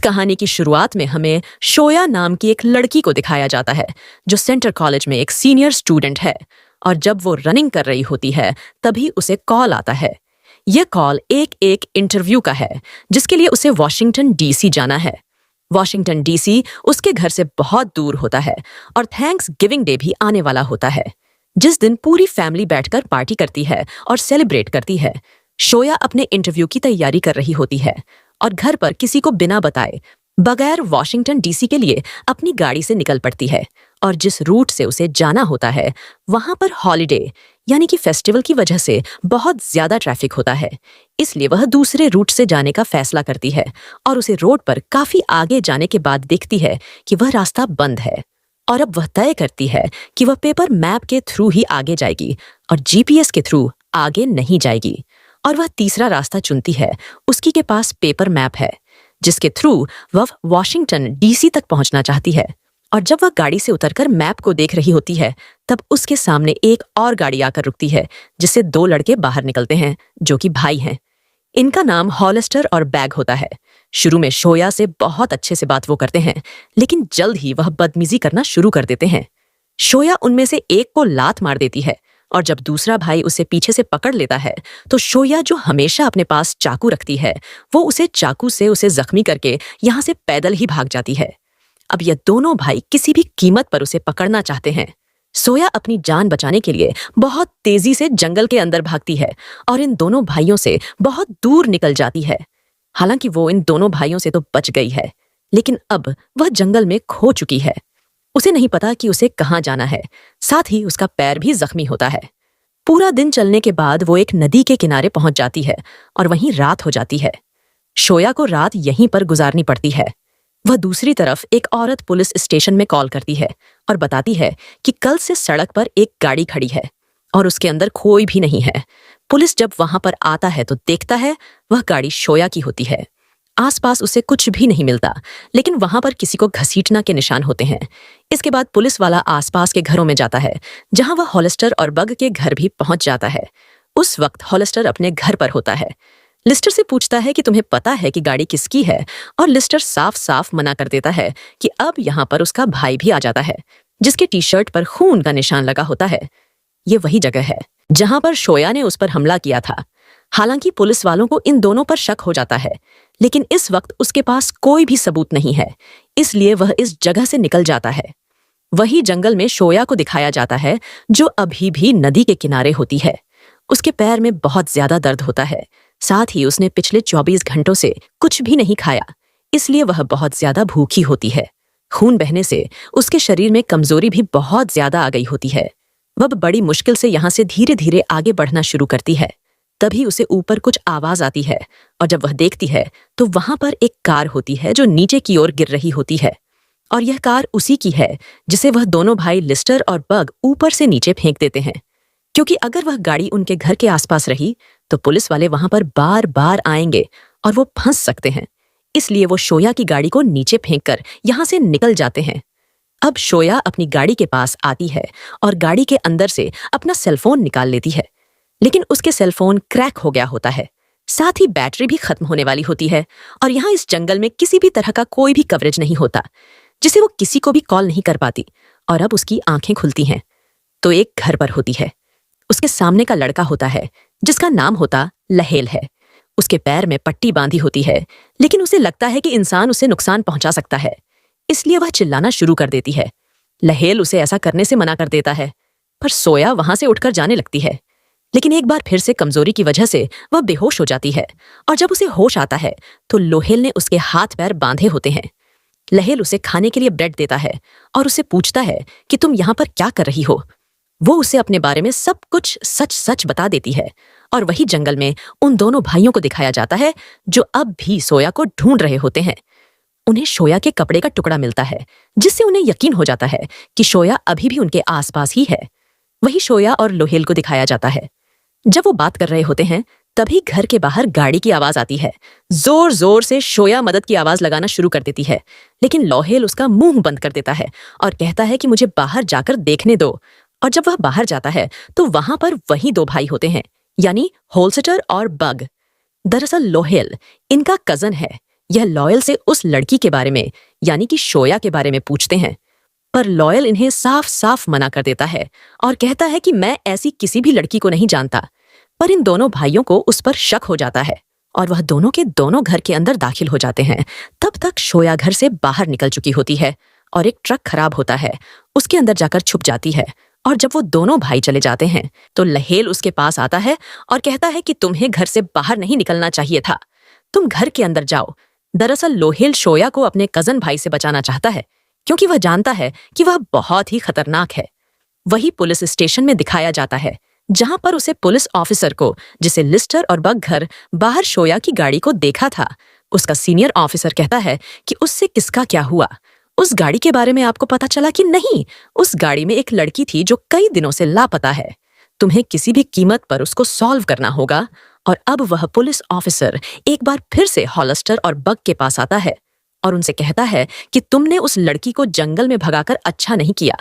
कहानी की शुरुआत में हमें शोया नाम की एक लड़की को दिखाया जाता है जो सेंटर कॉलेज में एक सीनियर स्टूडेंट है। और जब वो रनिंग कर रही होती है तभी उसे कॉल आता है। यह कॉल एक इंटरव्यू का है जिसके लिए उसे वॉशिंगटन डीसी जाना है। वॉशिंगटन डीसी उसके घर से बहुत दूर होता है और थैंक्स गिविंग डे भी आने वाला होता है, जिस दिन पूरी फैमिली बैठकर पार्टी करती है और सेलिब्रेट करती है। शोया अपने इंटरव्यू की तैयारी कर रही होती है और घर पर किसी को बिना बताए बगैर वॉशिंगटन डीसी के लिए अपनी गाड़ी से निकल पड़ती है। और जिस रूट से उसे जाना होता है वहां पर हॉलिडे यानी कि फेस्टिवल की वजह से बहुत ज्यादा ट्रैफिक होता है, इसलिए वह दूसरे रूट से जाने का फैसला करती है। और उसे रोड पर काफी आगे जाने के बाद देखती है कि वह रास्ता बंद है और अब वह तय करती है कि वह पेपर मैप के थ्रू ही आगे जाएगी और जीपीएस के थ्रू आगे नहीं जाएगी। और वह तीसरा रास्ता चुनती है। उसकी के पास पेपर मैप है जिसके थ्रू वह वॉशिंगटन डीसी तक पहुंचना चाहती है। और जब वह गाड़ी से उतरकर मैप को देख रही होती है तब उसके सामने एक और गाड़ी आकर रुकती है जिससे दो लड़के बाहर निकलते हैं जो कि भाई हैं। इनका नाम हॉलिस्टर और बैग होता है। शुरू में शोया से बहुत अच्छे से बात वो करते हैं, लेकिन जल्द ही वह बदतमीजी करना शुरू कर देते हैं। शोया उनमें से एक को लात मार देती है और जब दूसरा भाई उसे पीछे से पकड़ लेता है तो शोया, जो हमेशा अपने पास चाकू रखती है, वो उसे चाकू से उसे जख्मी करके यहाँ से पैदल ही भाग जाती है। अब ये दोनों भाई किसी भी कीमत पर उसे पकड़ना चाहते हैं। सोया अपनी जान बचाने के लिए बहुत तेजी से जंगल के अंदर भागती है और इन दोनों भाइयों से बहुत दूर निकल जाती है। हालांकि वो इन दोनों भाइयों से तो बच गई है, लेकिन अब वह जंगल में खो चुकी है। उसे नहीं पता कि उसे कहाँ जाना है, साथ ही उसका पैर भी जख्मी होता है। पूरा दिन चलने के बाद वो एक नदी के किनारे पहुंच जाती है और वहीं रात हो जाती है। शोया को रात यहीं पर गुजारनी पड़ती है। वह दूसरी तरफ एक औरत पुलिस स्टेशन में कॉल करती है और बताती है कि कल से सड़क पर एक गाड़ी खड़ी है और उसके अंदर कोई भी नहीं है। पुलिस जब वहां पर आता है तो देखता है वह गाड़ी शोया की होती है। आसपास उसे कुछ भी नहीं मिलता, लेकिन वहां पर किसी को घसीटना के निशान होते हैं। इसके बाद पुलिस वाला आसपास के घरों में जाता है, जहां वह हॉलिस्टर और बग के घर भी पहुंच जाता है। उस वक्त हॉलिस्टर अपने घर पर होता है। लिस्टर से पूछता है कि तुम्हें पता है कि गाड़ी किसकी है, और लिस्टर साफ साफ मना कर देता है कि अब यहाँ पर उसका भाई भी आ जाता है, जिसके टी शर्ट पर खून का निशान लगा होता है। ये वही जगह है जहां पर शोया ने उस पर हमला किया था। हालांकि पुलिस वालों को इन दोनों पर शक हो जाता है, लेकिन इस वक्त उसके पास कोई भी सबूत नहीं है, इसलिए वह इस जगह से निकल जाता है। वही जंगल में शोया को दिखाया जाता है जो अभी भी नदी के किनारे होती है। उसके पैर में बहुत ज्यादा दर्द होता है, साथ ही उसने पिछले 24 घंटों से कुछ भी नहीं खाया, इसलिए वह बहुत ज्यादा भूखी होती है। खून बहने से उसके शरीर में कमजोरी भी बहुत ज्यादा आ गई होती है। वह बड़ी मुश्किल से यहाँ से धीरे धीरे आगे बढ़ना शुरू करती है। तभी उसे ऊपर कुछ आवाज आती है और जब वह देखती है तो वहां पर एक कार होती है जो नीचे की ओर गिर रही होती है। और यह कार उसी की है जिसे वह दोनों भाई लिस्टर और बग ऊपर से नीचे फेंक देते हैं, क्योंकि अगर वह गाड़ी उनके घर के आसपास रही तो पुलिस वाले वहां पर बार बार आएंगे और वो फंस सकते हैं। इसलिए वो शोया की गाड़ी को नीचे फेंककर यहां से निकल जाते हैं। अब शोया अपनी गाड़ी के पास आती है और गाड़ी के अंदर से अपना सेलफोन निकाल लेती है, लेकिन उसके सेलफोन क्रैक हो गया होता है, साथ ही बैटरी भी खत्म होने वाली होती है। और यहाँ इस जंगल में किसी भी तरह का कोई भी कवरेज नहीं होता, जिसे वो किसी को भी कॉल नहीं कर पाती। और अब उसकी आंखें खुलती हैं तो एक घर पर होती है। उसके सामने का लड़का होता है जिसका नाम होता लहेल है। उसके पैर में पट्टी बांधी होती है, लेकिन उसे लगता है कि इंसान उसे नुकसान पहुंचा सकता है, इसलिए वह चिल्लाना शुरू कर देती है। लहेल उसे ऐसा करने से मना कर देता है, पर सोया वहां से उठकर जाने लगती है। लेकिन एक बार फिर से कमजोरी की वजह से वह बेहोश हो जाती है और जब उसे होश आता है तो लोहेल ने उसके हाथ पैर बांधे होते हैं। लहेल उसे खाने के लिए ब्रेड देता है और उसे पूछता है कि तुम यहाँ पर क्या कर रही हो। वो उसे अपने बारे में सब कुछ सच सच बता देती है और वही जंगल में उन दोनों भाइयों को दिखाया जाता है जो अब भी सोया को ढूंढ रहे होते हैं। उन्हें शोया के कपड़े का टुकड़ा मिलता है, जिससे उन्हें यकीन हो जाता है कि शोया अभी भी उनके आसपास ही है। वही शोया और लोहेल को दिखाया जाता है। जब वो बात कर रहे होते हैं तभी घर के बाहर गाड़ी की आवाज आती है। जोर जोर से शोया मदद की आवाज लगाना शुरू कर देती है, लेकिन लोहेल उसका मुंह बंद कर देता है और कहता है कि मुझे बाहर जाकर देखने दो। और जब वह बाहर जाता है तो वहां पर वही दो भाई होते हैं, यानी होल्स्टर और बग। दरअसल लोहेल इनका कजन है, यह लॉयल से उस लड़की के बारे में यानी कि शोया के बारे में पूछते हैं, पर लॉयल इन्हें साफ साफ मना कर देता है और कहता है कि मैं ऐसी किसी भी लड़की को नहीं जानता। पर इन दोनों भाइयों को उस पर शक हो जाता है और वह दोनों के दोनों घर के अंदर दाखिल हो जाते हैं। तब तक शोया घर से बाहर निकल चुकी होती है और एक ट्रक खराब होता है, उसके अंदर जाकर छुप जाती है। और जब वो दोनों भाई चले जाते हैं तो लहेल उसके पास आता है और कहता है कि तुम्हें घर से बाहर नहीं निकलना चाहिए था, तुम घर के अंदर जाओ। दरअसल लोहेल शोया को अपने कजन भाई से बचाना चाहता है क्योंकि वह जानता है कि वह बहुत ही खतरनाक है। वही पुलिस स्टेशन में दिखाया जाता है जहां पर उसे पुलिस ऑफिसर को, जिसे लिस्टर और बग घर बाहर शोया की गाड़ी को देखा था, उसका सीनियर ऑफिसर कहता है कि उससे किसका क्या हुआ। उस गाड़ी के बारे में आपको पता चला कि नहीं, उस गाड़ी में एक लड़की थी जो कई दिनों से लापता है। तुम्हें किसी भी कीमत पर उसको सॉल्व करना होगा। और अब वह पुलिस ऑफिसर एक बार फिर से हॉलस्टर और बग के पास आता है और उनसे कहता है कि तुमने उस लड़की को जंगल में भगाकर अच्छा नहीं किया।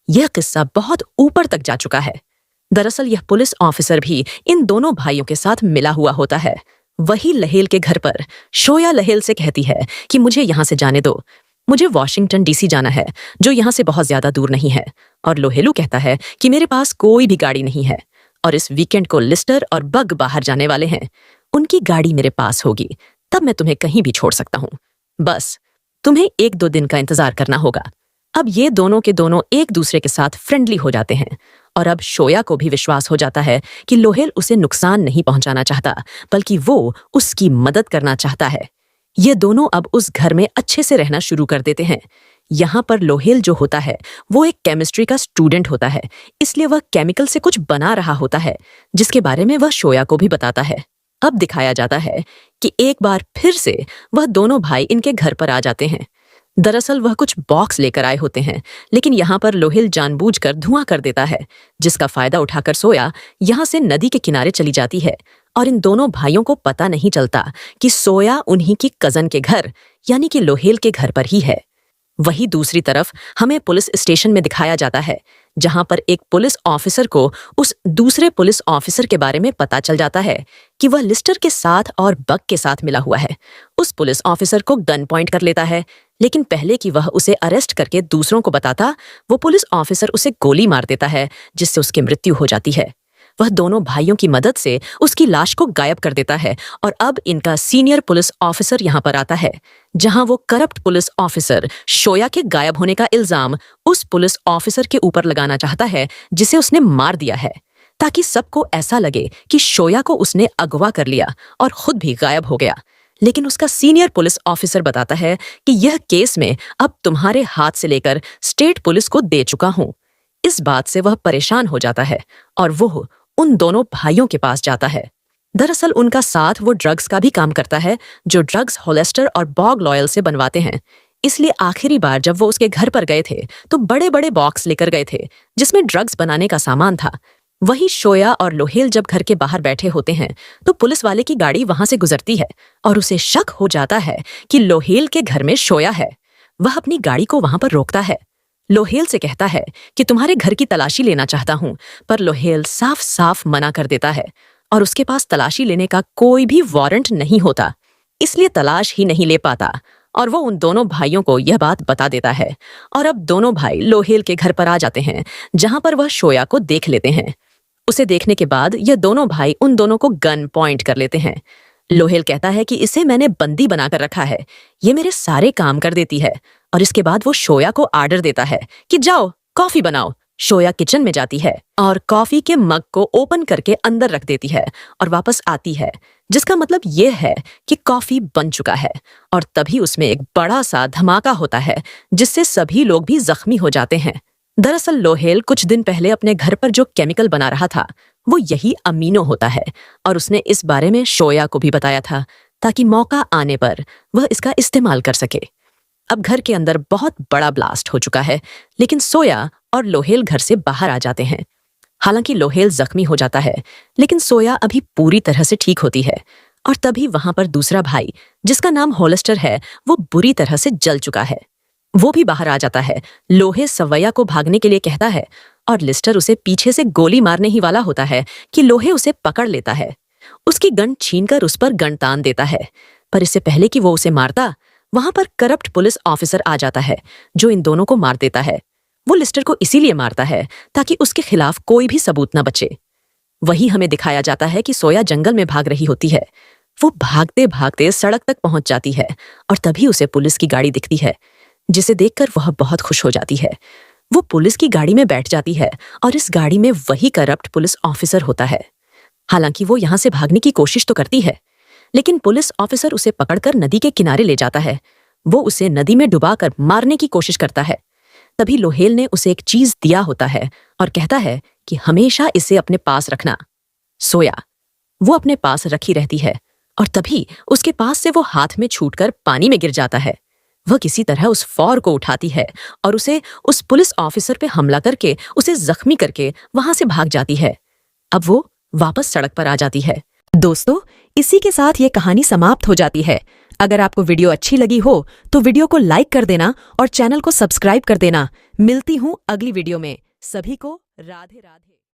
यह किस्सा बहुत ऊपर तक जा चुका है। दरअसल यह पुलिस ऑफिसर भी इन दोनों भाइयों के साथ मिला हुआ होता है। वही लहेल के घर पर शोया लहेल से कहती है कि मुझे यहां से जाने दो, मुझे वॉशिंगटन डीसी जाना है जो यहां से बहुत ज्यादा दूर नहीं है। और लोहेलू कहता है कि मेरे पास कोई भी गाड़ी नहीं है और इस वीकेंड को लिस्टर और बग बाहर जाने वाले हैं, उनकी गाड़ी मेरे पास होगी, तब मैं तुम्हें कहीं भी छोड़ सकता हूं। बस तुम्हें 1-2 दिन का इंतजार करना होगा। अब ये दोनों के दोनों एक दूसरे के साथ फ्रेंडली हो जाते हैं और अब शोया को भी विश्वास हो जाता है कि लोहेल उसे नुकसान नहीं पहुंचाना चाहता, बल्कि वो उसकी मदद करना चाहता है। ये दोनों अब उस घर में अच्छे से रहना शुरू कर देते हैं। यहाँ पर लोहेल जो होता है वो एक केमिस्ट्री का स्टूडेंट होता है, इसलिए वह केमिकल से कुछ बना रहा होता है जिसके बारे में वह शोया को भी बताता है। अब दिखाया जाता है कि एक बार फिर से वह दोनों भाई इनके घर पर आ जाते हैं। दरअसल वह कुछ बॉक्स लेकर आए होते हैं, लेकिन यहाँ पर लोहेल जानबूझकर धुआं कर देता है, जिसका फायदा उठाकर सोया यहाँ से नदी के किनारे चली जाती है और इन दोनों भाइयों को पता नहीं चलता कि सोया उन्हीं की कजन के घर यानी कि लोहेल के घर पर ही है। वही दूसरी तरफ हमें पुलिस स्टेशन में दिखाया जाता है जहां पर एक पुलिस ऑफिसर को उस दूसरे पुलिस ऑफिसर के बारे में पता चल जाता है कि वह लिस्टर के साथ और बग के साथ मिला हुआ है। उस पुलिस ऑफिसर को गन पॉइंट कर लेता है, लेकिन पहले कि वह उसे अरेस्ट करके दूसरों को बताता, वो पुलिस ऑफिसर उसे गोली मार देता है जिससे उसकी मृत्यु हो जाती है। वह दोनों भाइयों की मदद से उसकी लाश को गायब कर देता है और अब इनका सीनियर पुलिस ऑफिसर यहाँ पर आता है जहां वो करप्ट पुलिस ऑफिसर शोया के गायब होने का इल्जाम उस पुलिस ऑफिसर के ऊपर लगाना चाहता है जिसे उसने मार दिया है, ताकि सबको ऐसा लगे कि शोया को उसने अगवा कर लिया और खुद भी गायब हो गया। लेकिन उसका सीनियर पुलिस ऑफिसर बताता है कि यह केस में अब तुम्हारे हाथ से लेकर स्टेट पुलिस को दे चुका हूं। इस बात से वह परेशान हो जाता है और वो उन दोनों भाइयों के पास जाता है। दरअसल उनका साथ वो ड्रग्स का भी काम करता है जो ड्रग्स होलेस्टर और बॉग लॉयल से बनवाते हैं। इसलिए आखिरी बार जब वो उसके घर पर गए थे तो बड़े बड़े बॉक्स लेकर गए थे जिसमें ड्रग्स बनाने का सामान था। वही शोया और लोहेल जब घर के बाहर बैठे होते हैं तो पुलिस वाले की गाड़ी वहां से गुजरती है और उसे शक हो जाता है कि लोहेल के घर में शोया है। वह अपनी गाड़ी को वहां पर रोकता है, लोहेल से कहता है कि तुम्हारे घर की तलाशी लेना चाहता हूं, पर लोहेल साफ साफ मना कर देता है और उसके पास तलाशी लेने का कोई भी वारंट नहीं होता, इसलिए तलाश ही नहीं ले पाता। और वो उन दोनों भाइयों को यह बात बता देता है और अब दोनों भाई लोहेल के घर पर आ जाते हैं जहां पर वह शोया को देख लेते हैं। उसे देखने के बाद यह दोनों भाई उन दोनों को गन पॉइंट कर लेते हैं। लोहेल कहता है कि इसे मैंने बंदी बनाकर रखा है, ये मेरे सारे काम कर देती है। और इसके बाद वो शोया को आर्डर देता है कि जाओ कॉफी बनाओ। शोया किचन में जाती है और कॉफी के मग को ओपन करके अंदर रख देती है और वापस आती है, जिसका मतलब यह है कि कॉफी बन चुका है। और तभी उसमें एक बड़ा सा धमाका होता है जिससे सभी लोग भी जख्मी हो जाते हैं। दरअसल लोहेल कुछ दिन पहले अपने घर पर जो केमिकल बना रहा था वो यही अमीनो होता है और उसने इस बारे में शोया को भी बताया था ताकि मौका आने पर वह इसका इस्तेमाल कर सके। अब घर के अंदर बहुत बड़ा ब्लास्ट हो चुका है, लेकिन सोया और लोहेल घर से बाहर आ जाते हैं। हालांकि लोहेल जख्मी हो जाता है, लेकिन सोया अभी पूरी तरह से ठीक होती है। और तभी वहां पर दूसरा भाई जिसका नाम होलेस्टर है वो बुरी तरह से जल चुका है। वो भी बाहर आ जाता है। लोहे सवैया को भागने के लिए कहता है और लिस्टर उसे पीछे से गोली मारने ही वाला होता है कि लोहे उसे पकड़ लेता है। उसकी गन छीनकर उस पर गन तान देता है। पर इससे पहले कि वो उसे मारता, वहां पर करप्ट पुलिस ऑफिसर आ जाता है जो इन दोनों को मार देता है। वो लिस्टर को इसीलिए मारता है ताकि उसके खिलाफ कोई भी सबूत न बचे। वही हमें दिखाया जाता है कि सोया जंगल में भाग रही होती है। वो भागते भागते सड़क तक पहुंच जाती है और तभी उसे पुलिस की गाड़ी दिखती है, जिसे देखकर वह बहुत खुश हो जाती है। वो पुलिस की गाड़ी में बैठ जाती है और इस गाड़ी में वही करप्ट पुलिस ऑफिसर होता है। हालांकि वो यहां से भागने की कोशिश तो करती है, लेकिन पुलिस ऑफिसर उसे पकड़कर नदी के किनारे ले जाता है। वो उसे नदी में डुबाकर मारने की कोशिश करता है। तभी लोहेल ने उसे एक चीज दिया होता है और कहता है कि हमेशा इसे अपने पास रखना। सोया वो अपने पास रखी रहती है और तभी उसके पास से वो हाथ में छूटकर पानी में गिर जाता है। वह किसी तरह उस फौर को उठाती है और उसे उस पुलिस ऑफिसर पे हमला करके उसे जख्मी करके वहां से भाग जाती है। अब वो वापस सड़क पर आ जाती है। दोस्तों, इसी के साथ ये कहानी समाप्त हो जाती है। अगर आपको वीडियो अच्छी लगी हो तो वीडियो को लाइक कर देना और चैनल को सब्सक्राइब कर देना। मिलती हूँ अगली वीडियो में। सभी को राधे राधे।